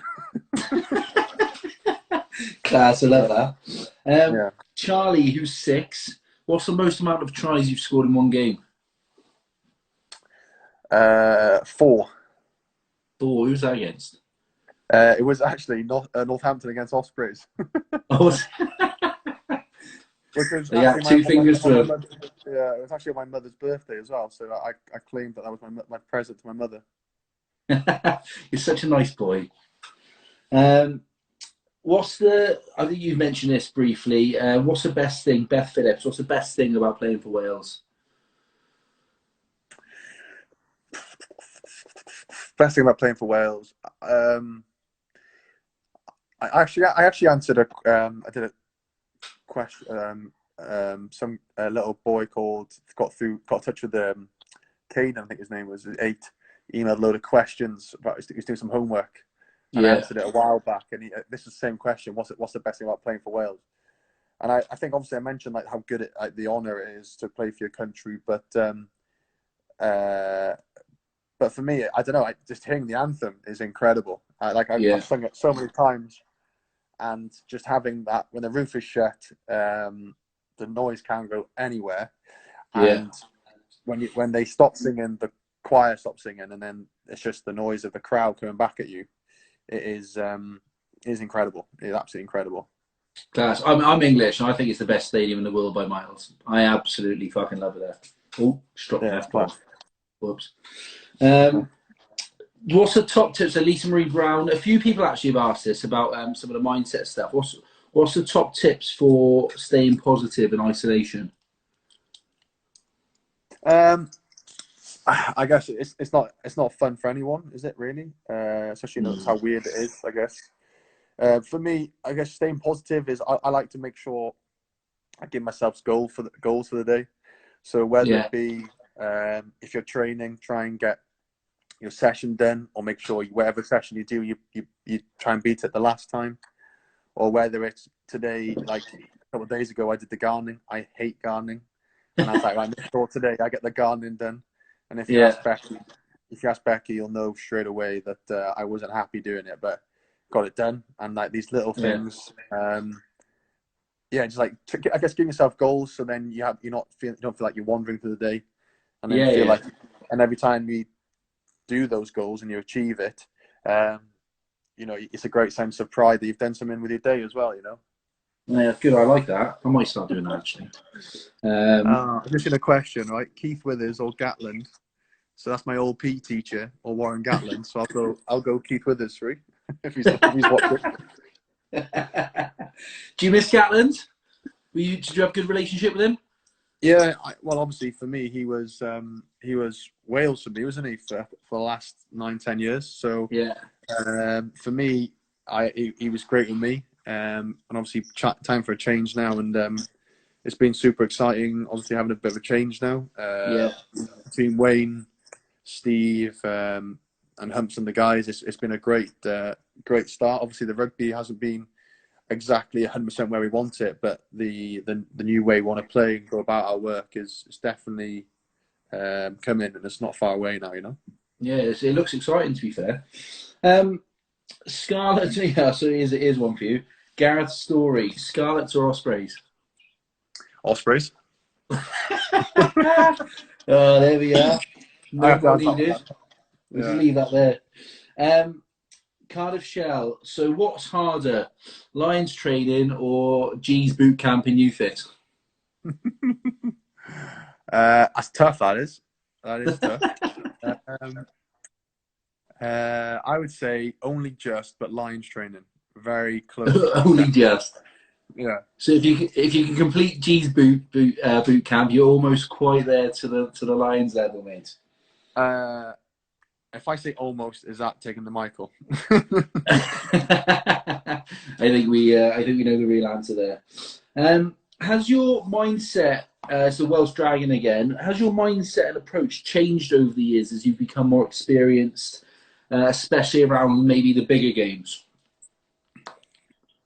Class, I love that. Charlie, who's 6, what's the most amount of tries you've scored in one game? 4. 4. Who's that against? It was actually Northampton against Ospreys. Oh, Which was they got 2 fingers to him. Yeah, it was actually on my mother's birthday as well. So I claimed that was my present to my mother. You're such a nice boy. I think you've mentioned this briefly. What's the best thing, Beth Phillips, what's the best thing about playing for Wales? Best thing about playing for Wales. I actually answered I did a question. Some little boy got in touch with Caden, I think his name was 8. Emailed a load of questions about he was doing some homework. And I answered it a while back, and this is the same question: what's the best thing about playing for Wales? And I think obviously I mentioned like how good the honour it is to play for your country, but for me, I don't know. Just hearing the anthem is incredible. I've sung it so many times, and just having that when the roof is shut, the noise can't go anywhere. And when they stop singing, the choir stops singing, and then it's just the noise of the crowd coming back at you. It is incredible. It's absolutely incredible. Class. I'm English, and I think it's the best stadium in the world by miles. I absolutely fucking love it there. Oh, struck the F-bomb. Whoops. What's the top tips? So Lisa Marie Brown. A few people actually have asked this about some of the mindset stuff. What's the top tips for staying positive in isolation? I guess it's not fun for anyone, is it really? Especially notice how weird it is, I guess. For me, I guess staying positive is I like to make sure I give myself goals for the day. So whether it be if you're training, try and get your session done, or make sure whatever session you do, you try and beat it the last time. Or whether it's today, like a couple of days ago, I did the gardening. I hate gardening, and I was like, I make sure today I get the gardening done. And if you ask Becky, you'll know straight away that I wasn't happy doing it, but got it done. And like these little things, just like I guess give yourself goals, so then you don't feel like you're wandering through the day, and then feel like, and every time you do those goals and you achieve it, it's a great sense of pride that you've done something with your day as well. Yeah, good. I like that. I might start doing that actually. I've just seen a question, right? Keith Withers or Gatland. So that's my old PE teacher, or Warren Gatland. So I'll go Keith Withers through if he's watching. Do you miss Gatland? Did you have a good relationship with him? Yeah, well, obviously for me, he was Wales for me, wasn't he, for the last 9-10 years? So for me, he was great with me, and obviously time for a change now, and it's been super exciting. Obviously having a bit of a change now. Between Wayne, Steve, and Humps and the guys, it's been a great start. Obviously the rugby hasn't been exactly 100% where we want it, but the new way we want to play and go about our work is definitely coming, and it's not far away now. Yeah, it looks exciting, to be fair. Scarlets, so here's one for you. Gareth Story, Scarlets or Ospreys? Ospreys. Oh, there we are. No more needed. We'll just leave that there. Cardiff Shell. So what's harder, Lions training or G's boot camp in UFit? That's tough. That is tough. I would say only just, but Lions training very close. Only just. Yeah. So if you can complete G's boot camp, you're almost quite there to the Lions level, mate. If I say almost, is that taking the Michael? I think we know the real answer there. Has your mindset, so Welsh Dragon again, has your mindset and approach changed over the years as you've become more experienced, especially around maybe the bigger games?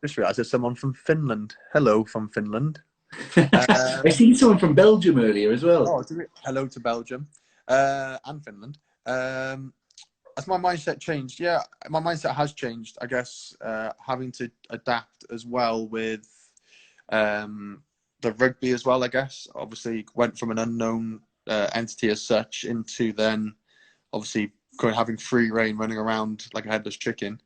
Just realised there's someone from Finland. Hello from Finland. I seen someone from Belgium earlier as well. Oh, hello to Belgium and Finland. Has my mindset changed? Yeah, my mindset has changed. I guess having to adapt as well with the rugby as well. I guess obviously went from an unknown entity as such into then obviously having free reign, running around like a headless chicken,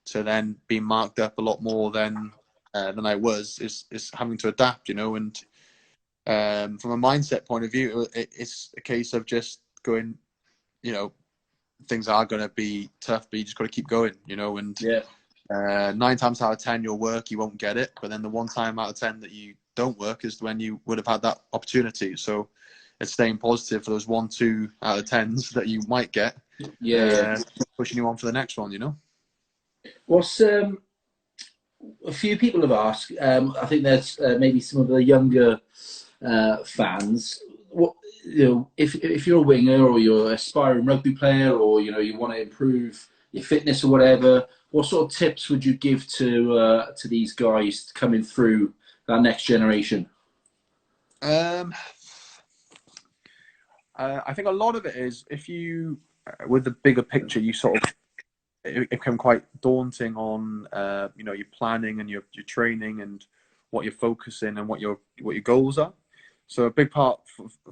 to then being marked up a lot more than I was, is having to adapt, and from a mindset point of view, it's a case of just going, things are going to be tough, but you just got to keep going, and 9 times out of 10 you'll work, you won't get it, but then the 1 time out of 10 that you don't work is when you would have had that opportunity. So it's staying positive for those 1, 2 out of 10s that you might get, pushing you on for the next one. What's a few people have asked, I think there's maybe some of the younger fans, what, if you're a winger or you're an aspiring rugby player, or you want to improve your fitness or whatever, what sort of tips would you give to these guys coming through that next generation? I think a lot of it is, if you, with the bigger picture, you sort of, it become quite daunting on your planning and your training and what you're focusing and what your goals are. So a big part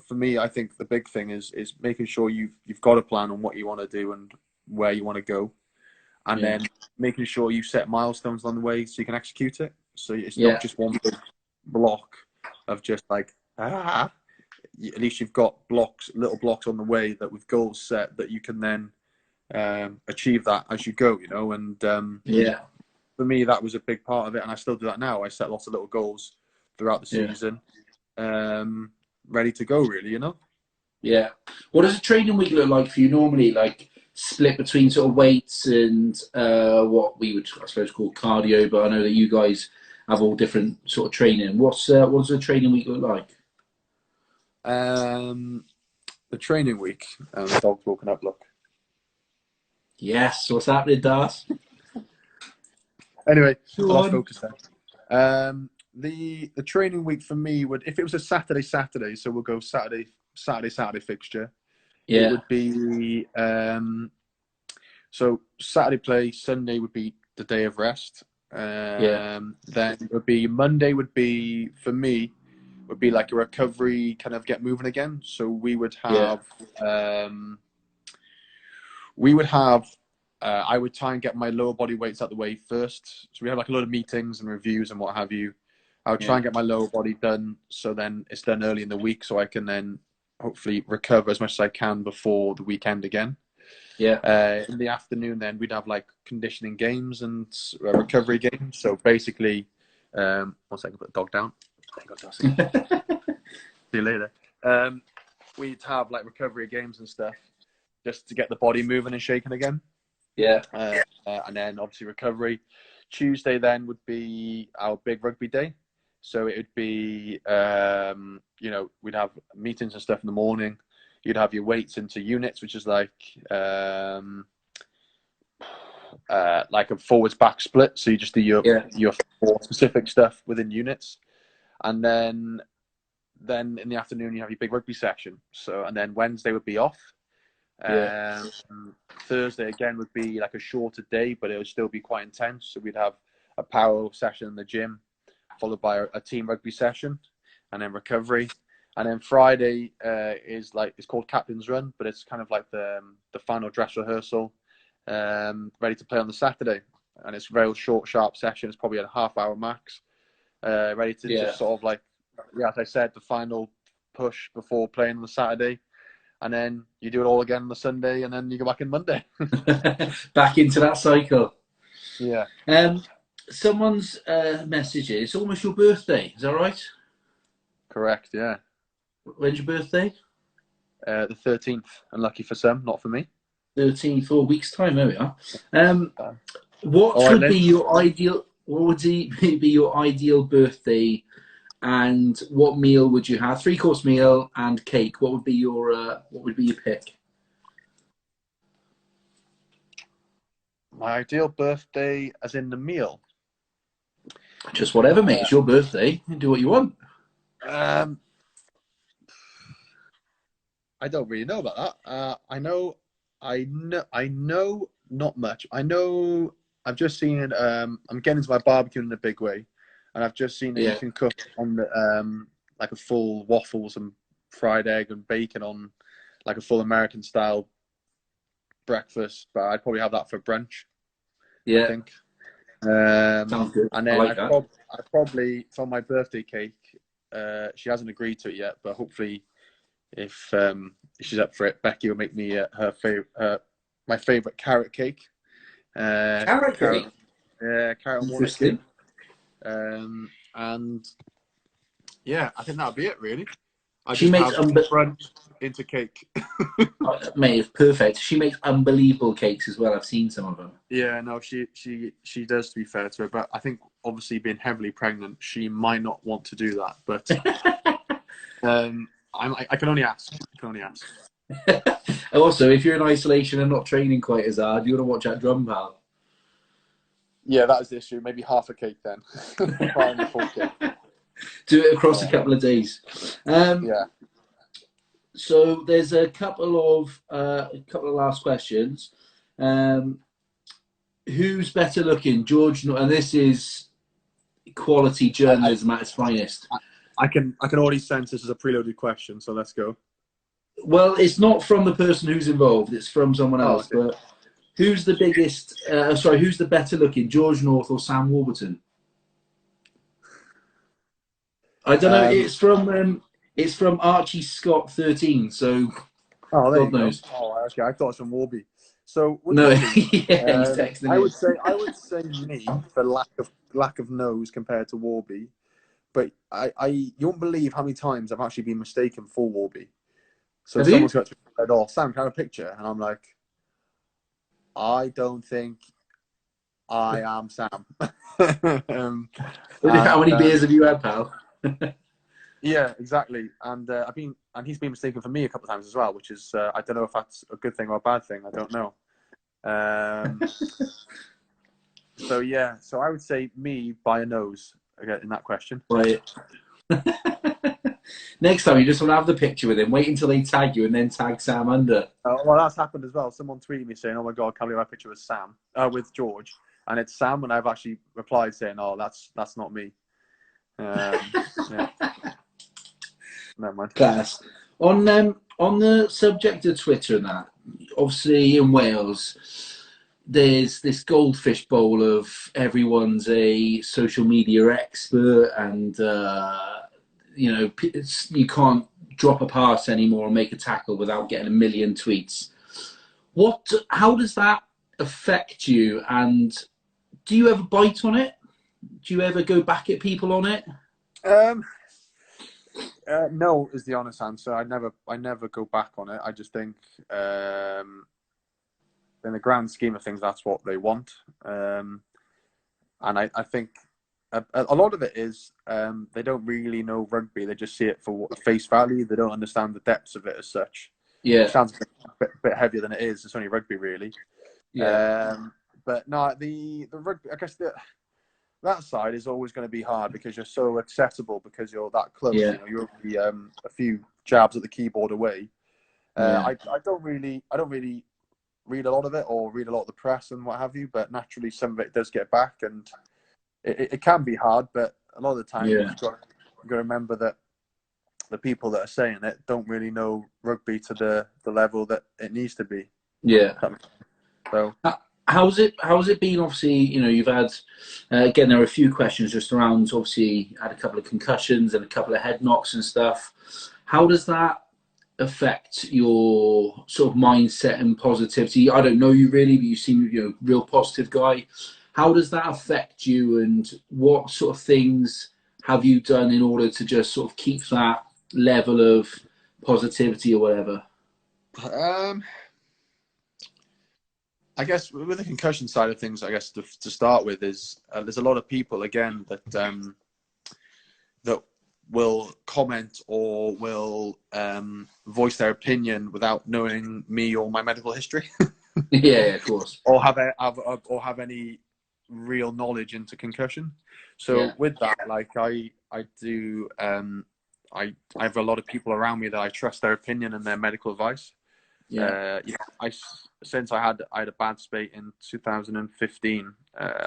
for me, I think the big thing is making sure you've got a plan on what you want to do and where you want to go, and then making sure you set milestones along the way so you can execute it. So it's not just one big block of just like at least you've got little blocks on the way that with goals set that you can then achieve that as you go, and for me that was a big part of it, and I still do that now. I set lots of little goals throughout the season, ready to go, really. What does a training week look like for you normally, like split between sort of weights and what we would, I suppose, call cardio, but I know that you guys have all different sort of training. What does a training week look like? The training week, the dog's woken up, look. Yes, what's happening, Das? Anyway, let's focus then. The training week for me would, if it was a Saturday, so we'll go Saturday fixture. It would be so Saturday play, Sunday would be the day of rest. Then it would be Monday would be, for me, would be like a recovery, kind of get moving again. So we would have I would try and get my lower body weights out the way first. So we have like a lot of meetings and reviews and what have you. I would try and get my lower body done, so then it's done early in the week, so I can then hopefully recover as much as I can before the weekend again. In the afternoon, then we'd have like conditioning games and recovery games. So basically, 1 second, put the dog down. See you later. We'd have like recovery games and stuff just to get the body moving and shaking again. And then obviously recovery. Tuesday then would be our big rugby day. So it would be, we'd have meetings and stuff in the morning. You'd have your weights into units, which is like a forwards back split. So you just do your specific stuff within units. And then in the afternoon, you have your big rugby session. So, and then Wednesday would be off. Thursday again would be like a shorter day, but it would still be quite intense. So we'd have a power session in the gym, followed by a team rugby session, and then recovery. And then Friday is it's called Captain's Run, but it's kind of like the final dress rehearsal, ready to play on the Saturday. And it's a very short, sharp session. It's probably a half-hour max, ready to just sort of like, as I said, the final push before playing on the Saturday. And then you do it all again on the Sunday, and then you go back in Monday. Back into that cycle. Yeah. Someone's message is, it's almost your birthday. Is that right? Correct, yeah. When's your birthday? The 13th. Unlucky for some, not for me. 13th, 4 weeks' time. There we are. What would be your ideal? What would be your ideal birthday? And what meal would you have? 3-course meal and cake. What would be your pick? My ideal birthday, as in the meal. Just whatever, mate. It's your birthday. You do what you want. I don't really know about that. I know not much. I know I've just seen it. I'm getting into my barbecue in a big way, and I've just seen that you can cook on the, like a full waffles and fried egg and bacon on like a full American style breakfast, but I'd probably have that for brunch. Yeah, I think. sounds good. And I then like that. I probably for my birthday cake. She hasn't agreed to it yet, but hopefully, if she's up for it, Becky will make me my favorite carrot cake. Carrot cake. Carrot and walnut cake. Interesting. And yeah, I think that'll be it really. She makes brunch into cake. Mate, it's perfect. She makes unbelievable cakes as well. I've seen some of them. Yeah, no, she does, to be fair to her, but I think obviously being heavily pregnant, she might not want to do that. But I can only ask. Also, if you're in isolation and not training quite as hard, you want to watch that drum, pal. Yeah, that is the issue. Maybe half a cake then. Rather than full cake. Do it across a couple of days. Yeah. So there's a couple of last questions. Who's better looking, George? And this is quality journalism at its finest. I can already sense this is a preloaded question, so let's go. Well, it's not from the person who's involved; it's from someone else. Okay. But who's the biggest? Who's the better looking, George North or Sam Warburton? I don't know. It's from Archie Scott 13. So God knows. Oh, okay. I thought it was from Warby. So no, yeah, he's texting. I would say me for lack of nose compared to Warby, but you won't believe how many times I've actually been mistaken for Warby. So someone's got to say, "Oh, Sam, can I have a picture?" And I'm like, I don't think I am Sam. How many beers have you had, pal? Yeah, exactly. And he's been mistaken for me a couple of times as well, which is I don't know if that's a good thing or a bad thing. I don't know. So yeah, so I would say me by a nose again in that question. Right. Next time you just want to have the picture with him. Wait until they tag you and then tag Sam under. Well, that's happened as well. Someone tweeted me saying, "Oh my God, can't believe my picture was Sam with George," and it's Sam, and I've actually replied saying, "Oh, that's not me." Yeah. Never mind. Class. On the subject of Twitter and that, obviously in Wales, there's this goldfish bowl of everyone's a social media expert, and you can't drop a pass anymore and make a tackle without getting a million tweets. How does that affect you? And do you ever bite on it? Do you ever go back at people on it? No, is the honest answer. I never go back on it. I just think, in the grand scheme of things, that's what they want. And I think a lot of it is they don't really know rugby. They just see it for face value. They don't understand the depths of it as such. Yeah, it sounds a bit heavier than it is. It's only rugby, really. Yeah. But no, the rugby. I guess that side is always going to be hard because you're so accessible because you're that close. Yeah. You know, you're only a few jabs at the keyboard away. I don't really read a lot of it or read a lot of the press and what have you, but naturally some of it does get back, and it can be hard. But a lot of the time, you've got to remember that the people that are saying it don't really know rugby to the level that it needs to be. Yeah. So. How's it been? Obviously, you've had, again, there are a few questions just around, obviously, had a couple of concussions and a couple of head knocks and stuff. How does that affect your sort of mindset and positivity? I don't know you really, but you seem a real positive guy. How does that affect you, and what sort of things have you done in order to just sort of keep that level of positivity or whatever? I guess with the concussion side of things, I guess to start with is there's a lot of people again that will comment or will voice their opinion without knowing me or my medical history. Yeah, of course. Or have any real knowledge into concussion. So with that, like I do, I have a lot of people around me that I trust their opinion and their medical advice. Since I had a bad spate in 2015,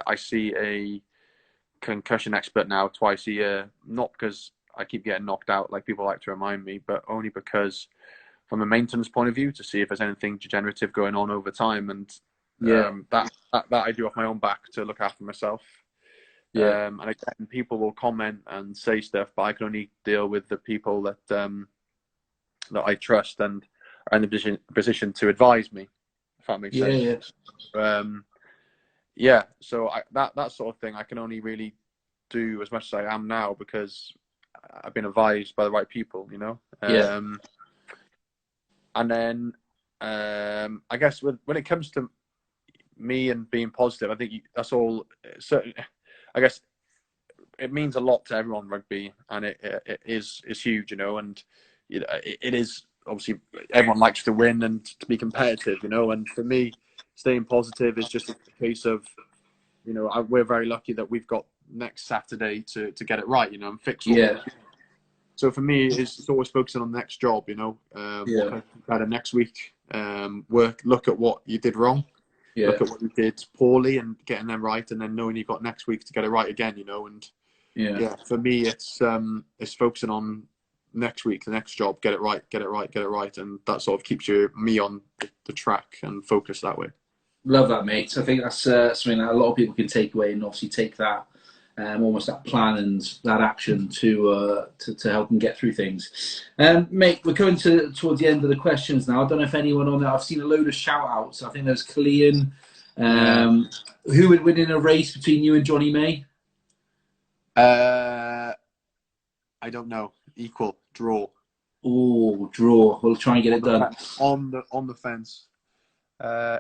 I see a concussion expert now twice a year, not because I keep getting knocked out like people like to remind me, but only because from a maintenance point of view to see if there's anything degenerative going on over time, and that I do off my own back to look after myself. And again, people will comment and say stuff, but I can only deal with the people that that I trust and are in the position to advise me, if that makes sense. So that sort of thing I can only really do as much as I am now because I've been advised by the right people, you know. And then I guess when it comes to me and being positive, I think that's all. Certainly, I guess it means a lot to everyone, rugby, and it is huge, you know. And you know, it is obviously everyone likes to win and to be competitive, you know. And for me, staying positive is just a case of, you know, we're very lucky that we've got next Saturday to get it right, you know, and fix all that. So for me, it's always focusing on the next job, you know. What can I do better next week? Look at what you did wrong. Look at what you did poorly and getting them right, and then knowing you've got next week to get it right again, you know. And for me, it's focusing on next week, the next job, get it right, and that sort of keeps me on the track and focus that way. Love that, mate. So I think that's something that a lot of people can take away, and obviously take that almost that plan and that action to help them get through things. Mate, we're coming towards the end of the questions now. I don't know if anyone on there. I've seen a load of shout-outs. I think there's Killian. Who would win in a race between you and Johnny May? I don't know. Equal. Draw. Oh, draw. We'll try and get it done. On the fence.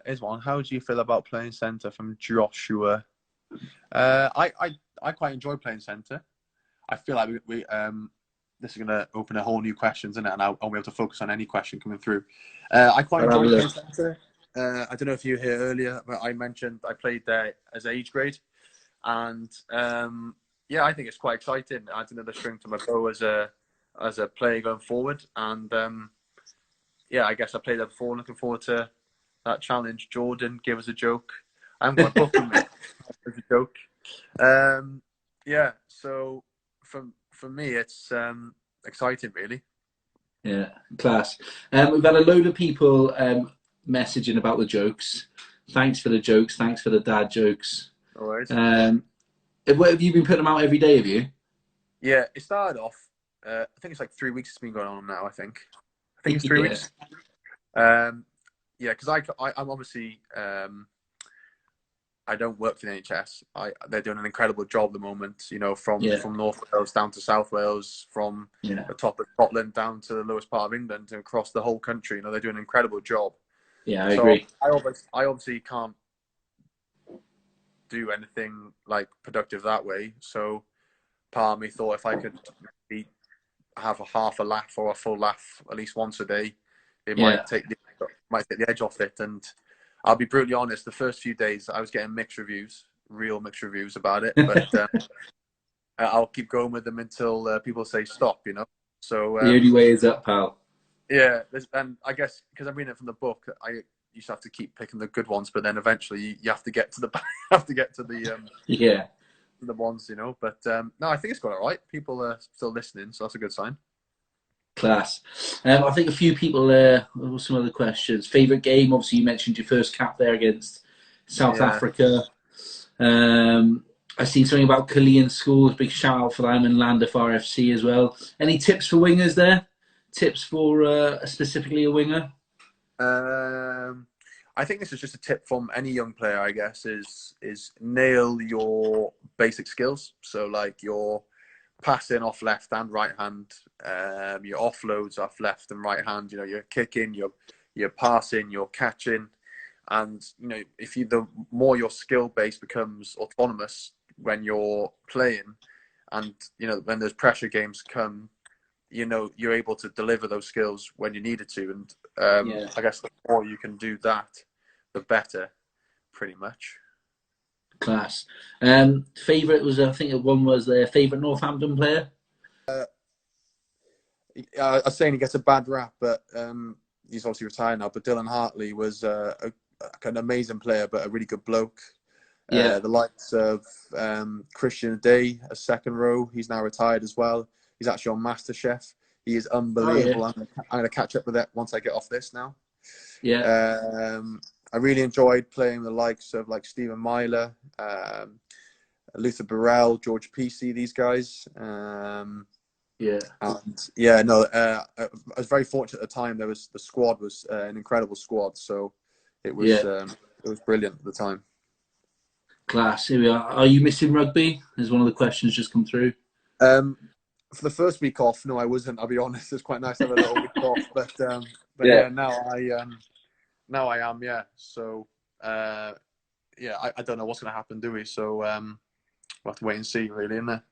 Here's one. How do you feel about playing centre from Joshua? I quite enjoy playing centre. I feel like we this is going to open a whole new questions, isn't it? And I'll be able to focus on any question coming through. I quite enjoy playing centre. I don't know if you were here earlier, but I mentioned I played there as age grade, and I think it's quite exciting. It adds another string to my bow as a player going forward, and I guess I played there before. Looking forward to that challenge. Jordan, give us a joke. I haven't got a book with me. It's a joke. So for me, it's exciting, really. Yeah, class. We've had a load of people messaging about the jokes. Thanks for the jokes. Thanks for the dad jokes. No worries. Have you been putting them out every day, have you? Yeah, it started off, I think it's like 3 weeks it's been going on now, I think it's 3 weeks. Because I'm obviously... I don't work for the NHS. They're doing an incredible job at the moment, you know, from North Wales down to South Wales, from the top of Scotland down to the lowest part of England and across the whole country. You know, they're doing an incredible job. Yeah, I agree. I obviously can't do anything like productive that way. So part of me thought if I could maybe have a half a laugh or a full laugh at least once a day, it might take the edge off it. And I'll be brutally honest, the first few days I was getting real mixed reviews about it, but I'll keep going with them until people say stop, you know. So the only way is up, pal. Yeah, and I guess because I'm reading it from the book, I used to have to keep picking the good ones, but then eventually you have to get to the the ones, you know. But no, I think it's got all right. People are still listening, so that's a good sign. Class. I think a few people there. Some other questions. Favourite game? Obviously, you mentioned your first cap there against South Africa. I've seen something about Killian Schools. Big shout out for them and Landif RFC as well. Any tips for wingers there? Tips for specifically a winger? I think this is just a tip from any young player, I guess, is nail your basic skills. So like your passing off left and right hand, your offloads off left and right hand, you know, your kicking, your passing, your catching. And, you know, the more your skill base becomes autonomous when you're playing, and, you know, when those pressure games come, you know, you're able to deliver those skills when you needed to. And I guess the more you can do that, the better, pretty much. Class. Favourite was, I think one was their favourite Northampton player. I was saying he gets a bad rap, but he's obviously retired now. But Dylan Hartley was an amazing player, but a really good bloke. The likes of Christian Day, a second row. He's now retired as well. He's actually on MasterChef. He is unbelievable. I'm going to catch up with that once I get off this now. Yeah. I really enjoyed playing the likes of like Stephen Myler, Luther Burrell, George Peacey, these guys. Yeah. And yeah, no, I was very fortunate at the time. The squad was an incredible squad, so it was brilliant at the time. Class. Here we are. Are you missing rugby? There's one of the questions just come through. For the first week off, no, I wasn't. I'll be honest. It's quite nice to have a little week off, but yeah, now I am. Yeah, so I don't know what's going to happen, do we? So we'll have to wait and see, really, isn't there?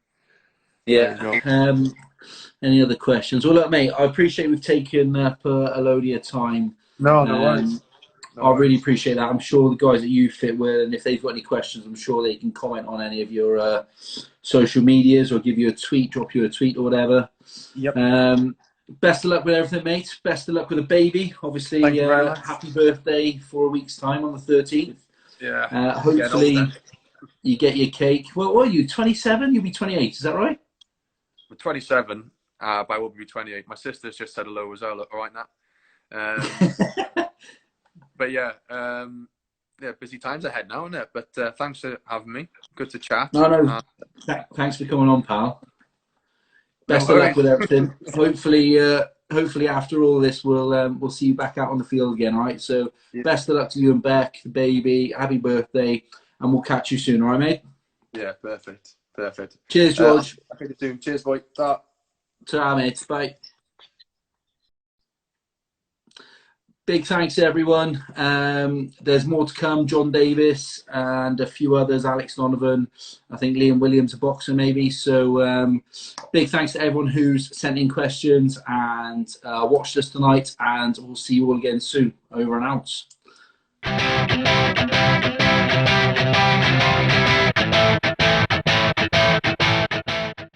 Yeah. Any other questions? Well, look, mate, I appreciate we've taken up a load of your time. No worries. I really appreciate that. I'm sure the guys at UFit will, and if they've got any questions, I'm sure they can comment on any of your social medias or give you a tweet, drop you a tweet or whatever. Yep. Best of luck with everything, mate. Best of luck with the baby. Obviously, happy birthday for a week's time on the 13th. Yeah. Hopefully, you get your cake. Well, what are you, 27? You'll be 28, is that right? We're 27, but I will be 28. My sister's just said hello as well, all right now. But yeah, busy times ahead now, isn't it? But thanks for having me. Good to chat. No. Thanks for coming on, pal. Best of luck with everything. Hopefully after all this, we'll see you back out on the field again. All right. So best of luck to you and Beck, the baby. Happy birthday, and we'll catch you soon. All right, mate. Yeah, perfect. Cheers, George. I'll see you soon. Cheers, boy. Ta, mate. Bye. Big thanks to everyone. There's more to come. John Davis and a few others. Alex Donovan. I think Liam Williams, a boxer maybe. So big thanks to everyone who's sent in questions and watched us tonight. And we'll see you all again soon. Over and out.